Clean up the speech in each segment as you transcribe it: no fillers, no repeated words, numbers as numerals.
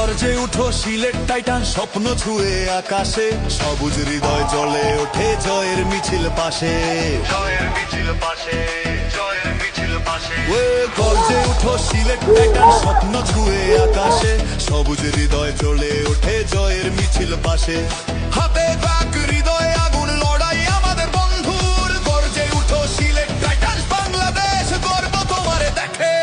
গর্জে উঠো সিলেট টাইটান স্বপ্ন ছুঁয়ে আকাশে, সবুজ হৃদয় জ্বলে ওঠে জয়ের মিছিল পাশে, জয়ের মিছিল পাশে, জয়ের মিছিল পাশে। গর্জে উঠো সিলেট টাইটান স্বপ্ন ছুঁয়ে আকাশে, সবুজ হৃদয় জ্বলে ওঠে জয়ের মিছিল পাশে। হাতে বাক হৃদয়ে আগুন লড়াই আমাদের বন্ধুর, গর্জে উঠো সিলেট টাইটান বাংলাদেশ গর্ব তোমারে দেখে।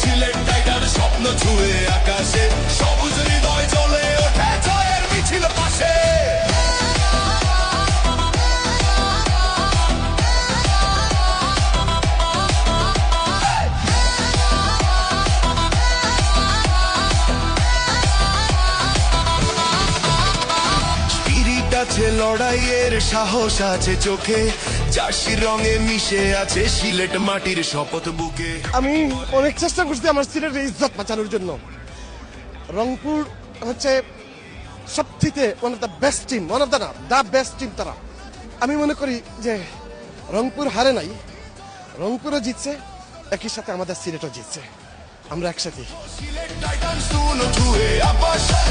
সিলেট টাইটান স্বপ্ন ছুঁয়ে আকাশে, সবুজ হৃদয় জ্বলে ওঠে জয়ের মিছিল পাশে। স্পিরিট আছে লড়াইয়ের, সাহস আছে চোখে, জার্সির রঙে মিশে আছে সিলেট মাটির শপথ বুকে। আমি অনেক চেষ্টা করছি আমার সিলেটের ইজ্জত বাঁচানোর জন্য। রংপুর হচ্ছে সবথেকে one of the best team, one of the না দ্য বেস্ট টিম তারা। আমি মনে করি যে রংপুর হারে নাই, রংপুরও জিতছে, একই সাথে আমাদের সিলেটও জিতছে, আমরা একসাথে। সিলেট টাইটান শুনো ছুঁয়ে আকাশে।